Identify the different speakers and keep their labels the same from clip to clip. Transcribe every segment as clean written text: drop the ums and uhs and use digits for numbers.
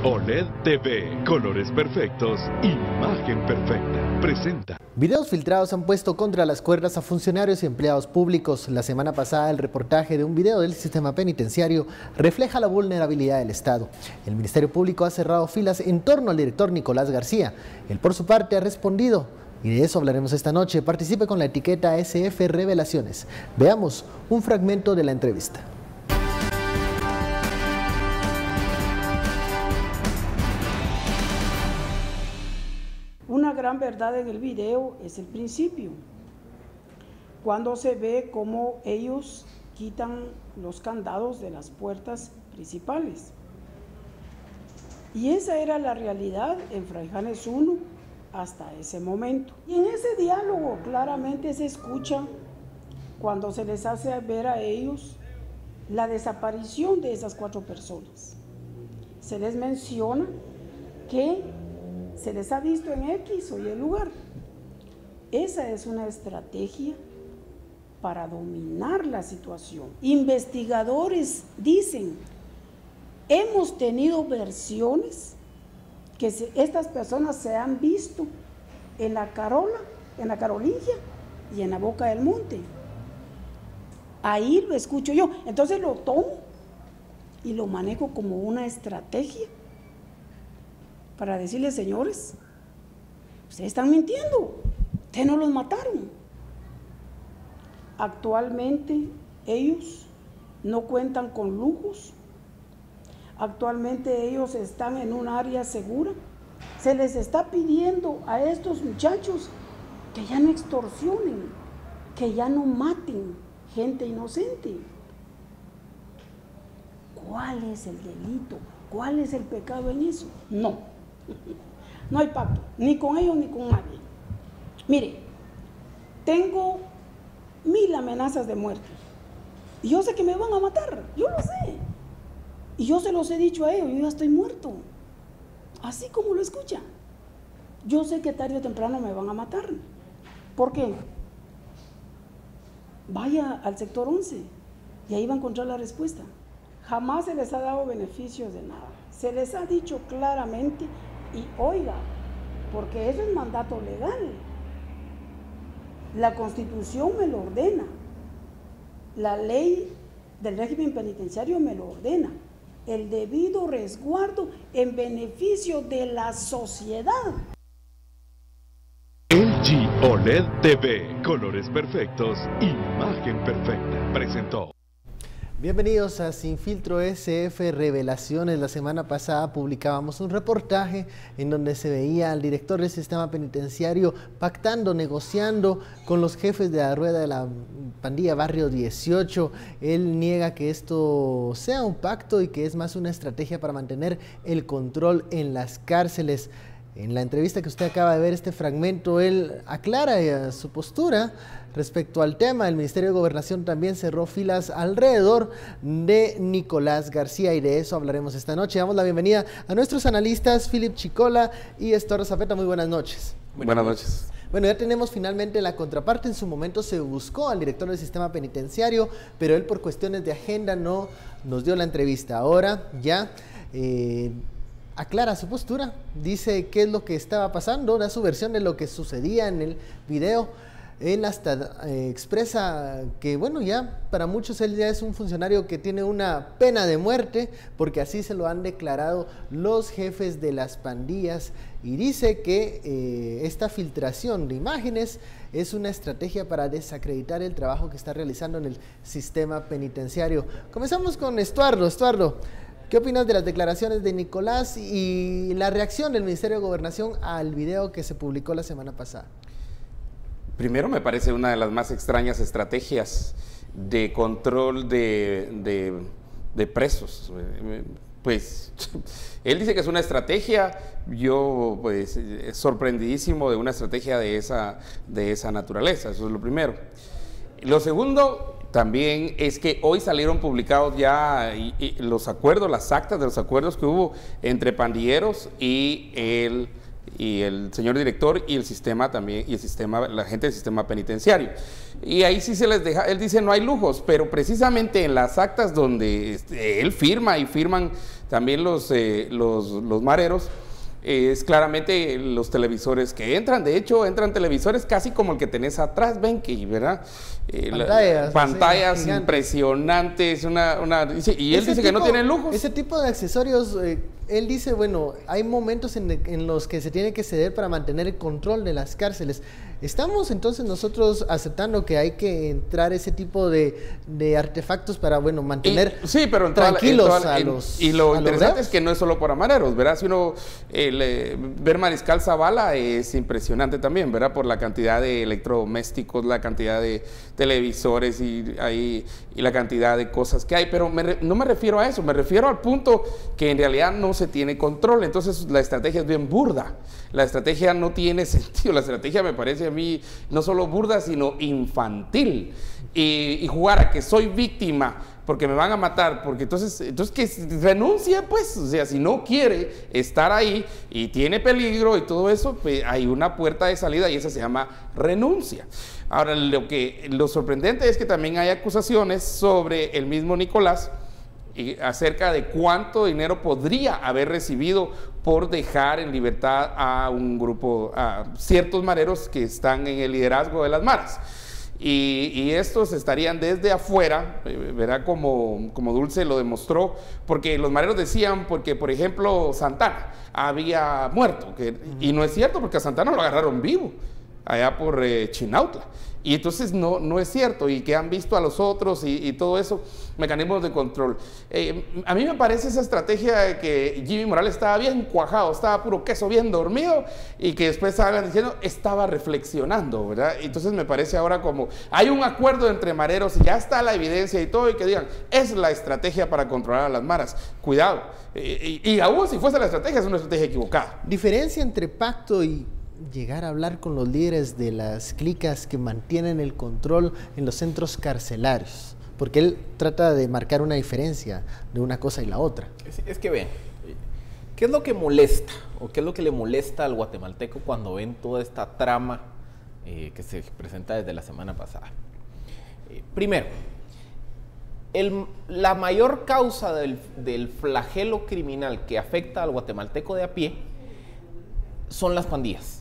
Speaker 1: OLED TV, colores perfectos, imagen perfecta, presenta.
Speaker 2: Videos filtrados han puesto contra las cuerdas a funcionarios y empleados públicos. La semana pasada el reportaje de un video del sistema penitenciario refleja la vulnerabilidad del Estado. El Ministerio Público ha cerrado filas en torno al director Nicolás García. Él por su parte ha respondido y de eso hablaremos esta noche. Participe con la etiqueta SF Revelaciones. Veamos un fragmento de la entrevista.
Speaker 3: Una gran verdad en el video es el principio, cuando se ve cómo ellos quitan los candados de las puertas principales. Y esa era la realidad en Fray Janes 1 hasta ese momento. Y en ese diálogo claramente se escucha cuando se les hace ver a ellos la desaparición de esas 4 personas. Se les menciona que se les ha visto en X o Y lugar. Esa es una estrategia para dominar la situación. Investigadores dicen, hemos tenido versiones que estas personas se han visto en la Carolingia y en la Boca del Monte. Ahí lo escucho yo. Entonces lo tomo y lo manejo como una estrategia para decirles, señores, ustedes están mintiendo, ustedes no los mataron. Actualmente ellos no cuentan con lujos, actualmente ellos están en un área segura. Se les está pidiendo a estos muchachos que ya no extorsionen, que ya no maten gente inocente. ¿Cuál es el delito? ¿Cuál es el pecado en eso? No. No hay pacto, ni con ellos ni con nadie. Mire, tengo 1000 amenazas de muerte. Y yo sé que me van a matar, yo lo sé. Y yo se los he dicho a ellos, yo ya estoy muerto. Así como lo escuchan. Yo sé que tarde o temprano me van a matar. ¿Por qué? Vaya al sector 11 y ahí va a encontrar la respuesta. Jamás se les ha dado beneficios de nada. Se les ha dicho claramente, y oiga, porque eso es mandato legal. La Constitución me lo ordena. La ley del régimen penitenciario me lo ordena. El debido resguardo en beneficio de la sociedad.
Speaker 1: LG OLED TV, colores perfectos, imagen perfecta, presentó.
Speaker 2: Bienvenidos a Sin Filtro SF Revelaciones. La semana pasada publicábamos un reportaje en donde se veía al director del sistema penitenciario pactando, negociando con los jefes de la rueda de la pandilla Barrio 18. Él niega que esto sea un pacto y que es más una estrategia para mantener el control en las cárceles. En la entrevista que usted acaba de ver, este fragmento, él aclara su postura respecto al tema. El Ministerio de Gobernación también cerró filas alrededor de Nicolás García y de eso hablaremos esta noche. Damos la bienvenida a nuestros analistas, Philip Chicola y Estuardo Zapeta. Muy buenas noches.
Speaker 4: Buenas noches.
Speaker 2: Bueno, ya tenemos finalmente la contraparte. En su momento se buscó al director del sistema penitenciario, pero él por cuestiones de agenda no nos dio la entrevista. Ahora ya aclara su postura, dice qué es lo que estaba pasando, da su versión de lo que sucedía en el video. Él hasta expresa que, bueno, ya para muchos él ya es un funcionario que tiene una pena de muerte, porque así se lo han declarado los jefes de las pandillas, y dice que esta filtración de imágenes es una estrategia para desacreditar el trabajo que está realizando en el sistema penitenciario. Comenzamos con Estuardo. Estuardo, ¿qué opinas de las declaraciones de Nicolás y la reacción del Ministerio de Gobernación al video que se publicó la semana pasada?
Speaker 4: Primero, me parece una de las más extrañas estrategias de control de presos. Pues él dice que es una estrategia, yo pues sorprendidísimo de una estrategia de esa naturaleza, eso es lo primero. Lo segundo también es que hoy salieron publicados ya los acuerdos, las actas de los acuerdos que hubo entre pandilleros y el señor director y el sistema también, y el sistema, la gente del sistema penitenciario. Y ahí sí se les deja, él dice no hay lujos, pero precisamente en las actas donde él firma y firman también los mareros, es claramente los televisores que entran. De hecho, entran televisores casi como el que tenés atrás, ven que, ¿verdad? Pantallas impresionantes, y él dice que no tienen lujos.
Speaker 2: Ese tipo de accesorios, él dice, bueno, hay momentos en los que se tiene que ceder para mantener el control de las cárceles. ¿Estamos entonces nosotros aceptando que hay que entrar ese tipo de artefactos para, bueno, mantener tranquilos a los
Speaker 4: Y lo interesante
Speaker 2: reos?
Speaker 4: es que no es solo para mareros, ¿verdad? Si uno ver Mariscal Zavala es impresionante también, ¿verdad? Por la cantidad de electrodomésticos, la cantidad de televisores y la cantidad de cosas que hay, pero no me refiero a eso, me refiero al punto que en realidad no se tiene control. Entonces la estrategia es bien burda, la estrategia no tiene sentido, la estrategia me parece a mí no solo burda, sino infantil, y jugar a que soy víctima porque me van a matar, porque entonces que renuncie, pues, o sea, si no quiere estar ahí y tiene peligro y todo eso, pues hay una puerta de salida y esa se llama renuncia. Ahora, lo sorprendente es que también hay acusaciones sobre el mismo Nicolás acerca de cuánto dinero podría haber recibido por dejar en libertad a un grupo, a ciertos mareros que están en el liderazgo de las maras. Y estos estarían desde afuera, verá como Dulce lo demostró, porque los mareros decían, porque por ejemplo Santana había muerto, y no es cierto, porque a Santana lo agarraron vivo allá por Chinautla, y entonces no es cierto, y que han visto a los otros y todo eso, mecanismos de control. A mí me parece esa estrategia de que Jimmy Morales estaba bien cuajado, estaba puro queso, bien dormido, y que después salgan diciendo, estaba reflexionando, ¿verdad? Entonces me parece ahora como, hay un acuerdo entre mareros, y ya está la evidencia y todo, y que digan, es la estrategia para controlar a las maras. Cuidado, y aún si fuese la estrategia, es una estrategia equivocada.
Speaker 2: Diferencia entre pacto y llegar a hablar con los líderes de las clicas que mantienen el control en los centros carcelarios, porque él trata de marcar una diferencia de una cosa y la otra.
Speaker 5: Es que ven, ¿qué es lo que molesta o qué es lo que le molesta al guatemalteco cuando ven toda esta trama que se presenta desde la semana pasada? Primero, la mayor causa del flagelo criminal que afecta al guatemalteco de a pie son las pandillas.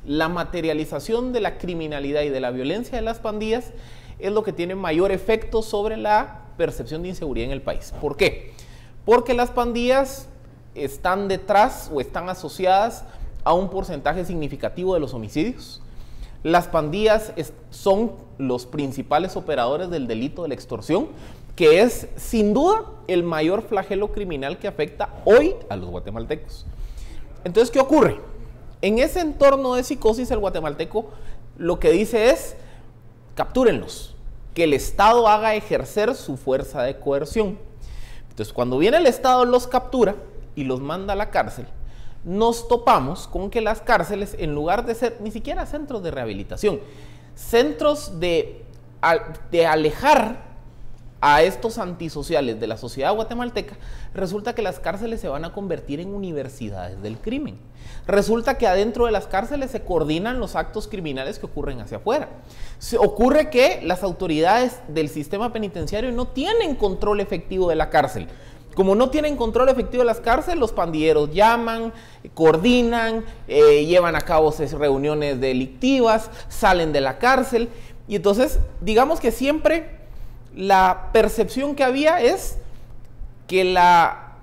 Speaker 5: La materialización de la criminalidad y de la violencia de las pandillas es lo que tiene mayor efecto sobre la percepción de inseguridad en el país. ¿Por qué? Porque las pandillas están detrás o están asociadas a un porcentaje significativo de los homicidios. Las pandillas son los principales operadores del delito de la extorsión, que es sin duda el mayor flagelo criminal que afecta hoy a los guatemaltecos. Entonces, ¿qué ocurre? En ese entorno de psicosis, el guatemalteco lo que dice es, captúrenlos, que el Estado haga ejercer su fuerza de coerción. Entonces, cuando viene el Estado, los captura y los manda a la cárcel, nos topamos con que las cárceles, en lugar de ser ni siquiera centros de rehabilitación, centros de alejar a estos antisociales de la sociedad guatemalteca, resulta que las cárceles se van a convertir en universidades del crimen. Resulta que adentro de las cárceles se coordinan los actos criminales que ocurren hacia afuera. Ocurre que las autoridades del sistema penitenciario no tienen control efectivo de la cárcel. Como no tienen control efectivo de las cárceles, los pandilleros llaman, coordinan, llevan a cabo reuniones delictivas, salen de la cárcel, y entonces digamos que siempre la percepción que había es que la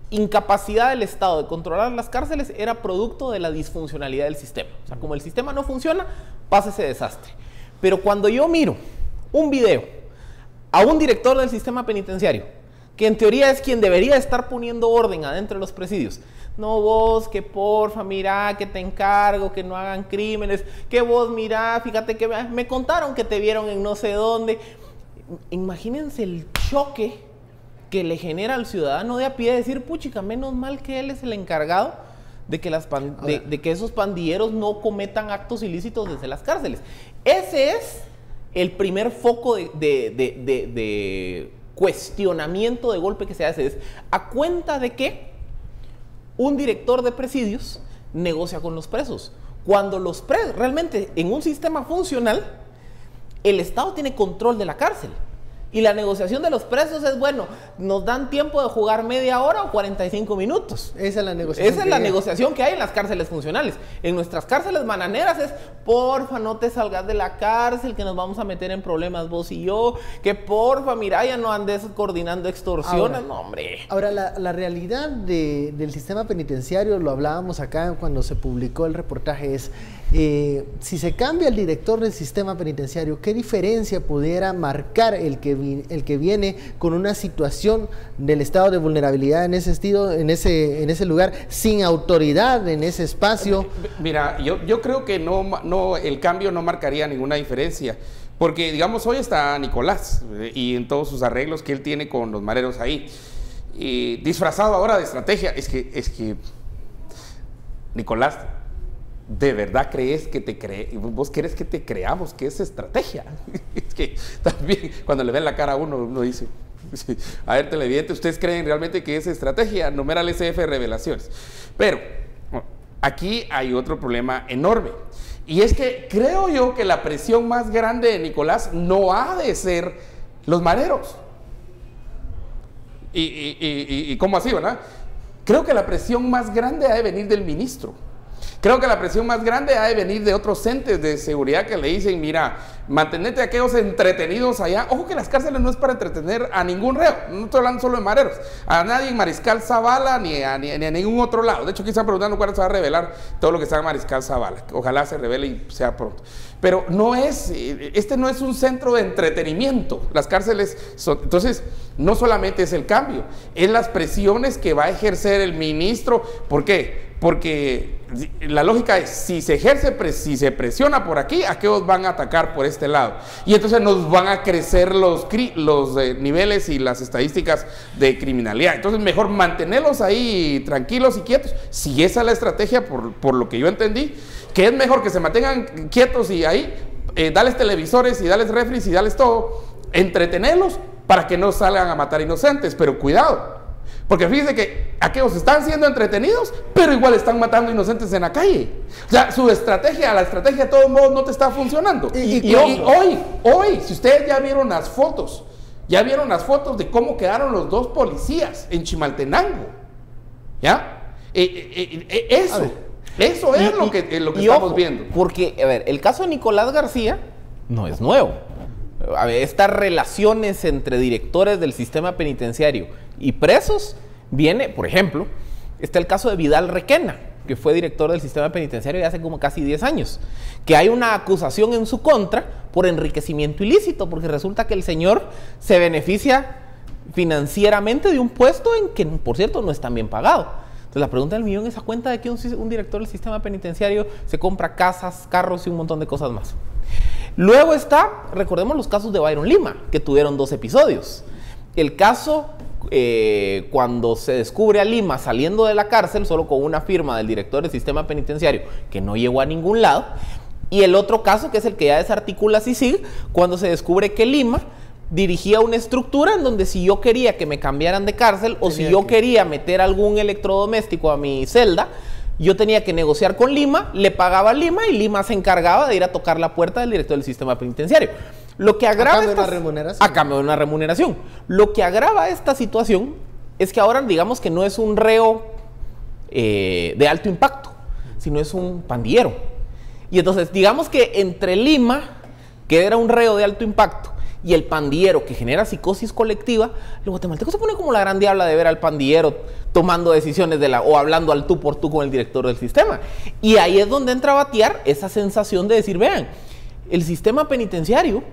Speaker 5: incapacidad del Estado de controlar las cárceles era producto de la disfuncionalidad del sistema. O sea, como el sistema no funciona, pasa ese desastre. Pero cuando yo miro un video a un director del sistema penitenciario, que en teoría es quien debería estar poniendo orden adentro de los presidios, no vos, que porfa, mira, que te encargo, que no hagan crímenes, que vos, mira, fíjate que me contaron que te vieron en no sé dónde. Imagínense el choque que le genera al ciudadano de a pie decir, puchica, menos mal que él es el encargado de que esos pandilleros no cometan actos ilícitos desde las cárceles. Ese es el primer foco de cuestionamiento de golpe que se hace, es a cuenta de que un director de presidios negocia con los presos, cuando los presos, realmente en un sistema funcional, el Estado tiene control de la cárcel. Y la negociación de los presos es, bueno, nos dan tiempo de jugar media hora o 45 minutos.
Speaker 2: Esa es la negociación.
Speaker 5: Esa es la negociación que hay en las cárceles funcionales. En nuestras cárceles bananeras es, porfa, no te salgas de la cárcel, que nos vamos a meter en problemas vos y yo, que porfa, mira, ya no andes coordinando extorsiones, no, hombre.
Speaker 2: Ahora, la realidad del sistema penitenciario, lo hablábamos acá cuando se publicó el reportaje, es, si se cambia el director del sistema penitenciario, ¿qué diferencia pudiera marcar el que viene con una situación del estado de vulnerabilidad en ese estilo, en ese lugar, sin autoridad en ese espacio?
Speaker 4: Mira, yo creo que no, el cambio no marcaría ninguna diferencia, porque digamos hoy está Nicolás y en todos sus arreglos que él tiene con los mareros ahí, y disfrazado ahora de estrategia. Es que Nicolás, ¿de verdad crees que vos querés que te creamos que es estrategia? Es que también cuando le ven la cara a uno dice, a ver, televidente, ¿ustedes creen realmente que es estrategia? Numeral SF Revelaciones. Pero aquí hay otro problema enorme, y es que creo yo que la presión más grande de Nicolás no ha de ser los mareros. ¿Y cómo así, verdad? Creo que la presión más grande ha de venir del ministro. Creo que la presión más grande ha de venir de otros entes de seguridad que le dicen, mira, mantenete a aquellos entretenidos allá. Ojo que las cárceles no es para entretener a ningún reo, no estoy hablando solo de mareros, a nadie en Mariscal Zavala ni a ningún otro lado. De hecho, aquí están preguntando cuándo se va a revelar todo lo que está en Mariscal Zavala. Ojalá se revele y sea pronto. Pero este no es un centro de entretenimiento. Las cárceles son, entonces, no solamente es el cambio, es las presiones que va a ejercer el ministro. ¿Por qué? Porque la lógica es, si se presiona por aquí, aquellos van a atacar por este lado. Y entonces nos van a crecer los niveles y las estadísticas de criminalidad. Entonces mejor mantenerlos ahí tranquilos y quietos. Si esa es la estrategia, por lo que yo entendí, que es mejor que se mantengan quietos y ahí, dales televisores y dales refris y dales todo, entretenerlos para que no salgan a matar inocentes. Pero cuidado, porque fíjense que aquellos están siendo entretenidos, pero igual están matando inocentes en la calle. O sea, la estrategia de todos modos no te está funcionando. Y hoy, si ustedes ya vieron las fotos de cómo quedaron los dos policías en Chimaltenango, ¿ya? Eso es lo que estamos viendo.
Speaker 5: Porque, a ver, el caso de Nicolás García no es nuevo. A ver, estas relaciones entre directores del sistema penitenciario y presos viene, por ejemplo, está el caso de Vidal Requena, que fue director del sistema penitenciario hace como casi 10 años, que hay una acusación en su contra por enriquecimiento ilícito, porque resulta que el señor se beneficia financieramente de un puesto en que, por cierto, no es tan bien pagado. Entonces la pregunta del millón es, ¿a cuenta de que un director del sistema penitenciario se compra casas, carros y un montón de cosas más? Luego está, recordemos los casos de Byron Lima, que tuvieron 2 episodios. El caso cuando se descubre a Lima saliendo de la cárcel solo con una firma del director del sistema penitenciario que no llegó a ningún lado, y el otro caso que es el que ya desarticula CICIG, cuando se descubre que Lima dirigía una estructura en donde si yo quería que me cambiaran de cárcel o si yo quería meter algún electrodoméstico a mi celda, yo tenía que negociar con Lima, le pagaba a Lima y Lima se encargaba de ir a tocar la puerta del director del sistema penitenciario. Lo que agrava
Speaker 2: a cambio de una remuneración.
Speaker 5: Lo que agrava esta situación es que ahora digamos que no es un reo de alto impacto, sino es un pandillero. Y entonces digamos que entre Lima, que era un reo de alto impacto, y el pandillero que genera psicosis colectiva, los guatemaltecos se ponen como la gran diabla de ver al pandillero tomando decisiones o hablando al tú por tú con el director del sistema. Y ahí es donde entra a batear esa sensación de decir, vean, el sistema penitenciario,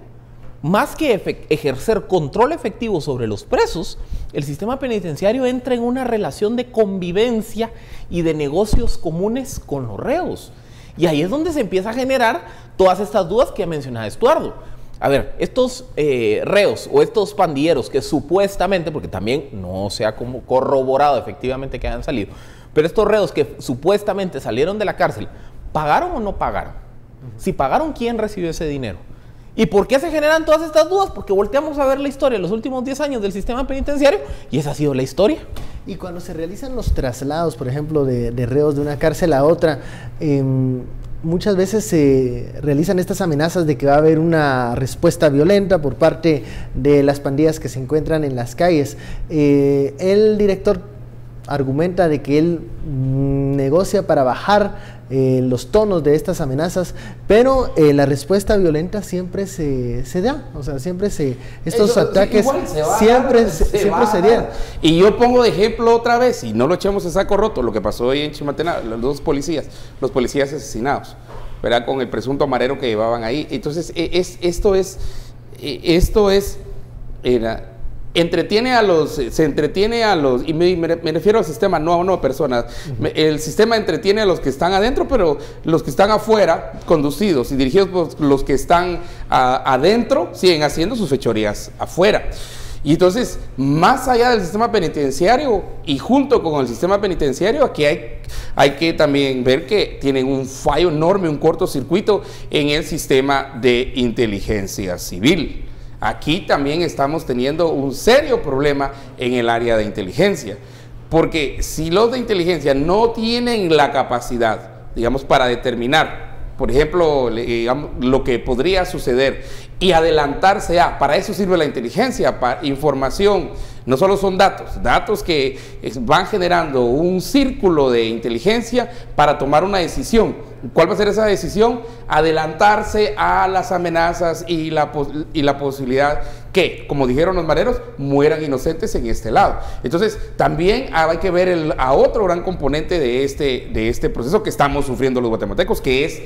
Speaker 5: más que ejercer control efectivo sobre los presos, el sistema penitenciario entra en una relación de convivencia y de negocios comunes con los reos. Y ahí es donde se empieza a generar todas estas dudas que mencionaba Estuardo. A ver, estos reos o estos pandilleros que supuestamente, porque también no se ha como corroborado efectivamente que hayan salido, pero estos reos que supuestamente salieron de la cárcel, ¿pagaron o no pagaron? Si pagaron, ¿quién recibió ese dinero? ¿Y por qué se generan todas estas dudas? Porque volteamos a ver la historia de los últimos 10 años del sistema penitenciario y esa ha sido la historia.
Speaker 2: Y cuando se realizan los traslados, por ejemplo, de reos de una cárcel a otra, muchas veces se realizan estas amenazas de que va a haber una respuesta violenta por parte de las pandillas que se encuentran en las calles. El director argumenta de que él negocia para bajar los tonos de estas amenazas, pero la respuesta violenta siempre se da, o sea, siempre estos ataques siempre se dieron.
Speaker 4: Y yo pongo de ejemplo otra vez, y no lo echemos en saco roto, lo que pasó hoy en Chimaltenango, los policías asesinados, ¿verdad? Con el presunto amarero que llevaban ahí. Entonces, se entretiene a los, y me refiero al sistema, no a personas. El sistema entretiene a los que están adentro, pero los que están afuera, conducidos y dirigidos por los que están adentro, siguen haciendo sus fechorías afuera. Y entonces, más allá del sistema penitenciario y junto con el sistema penitenciario, aquí hay que también ver que tienen un fallo enorme, un cortocircuito en el sistema de inteligencia civil. Aquí también estamos teniendo un serio problema en el área de inteligencia, porque si los de inteligencia no tienen la capacidad, digamos, para determinar, por ejemplo, lo que podría suceder y adelantarse para eso sirve la inteligencia, para información, no solo son datos que van generando un círculo de inteligencia para tomar una decisión. ¿Cuál va a ser esa decisión? Adelantarse a las amenazas y la posibilidad que, como dijeron los mareros, mueran inocentes en este lado. Entonces, también hay que ver a otro gran componente de este proceso que estamos sufriendo los guatemaltecos, que es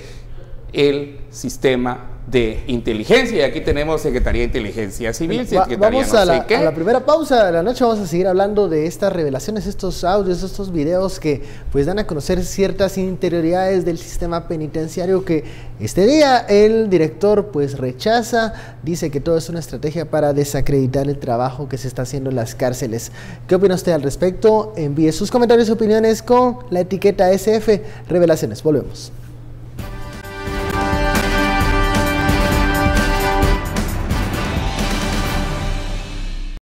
Speaker 4: el sistema de inteligencia. Y aquí tenemos Secretaría de Inteligencia Civil,
Speaker 2: vamos a la primera pausa de la noche. Vamos a seguir hablando de estas revelaciones, estos audios, estos videos que pues dan a conocer ciertas interioridades del sistema penitenciario que este día el director pues rechaza, dice que todo es una estrategia para desacreditar el trabajo que se está haciendo en las cárceles. ¿Qué opina usted al respecto? Envíe sus comentarios y opiniones con la etiqueta SF Revelaciones. Volvemos.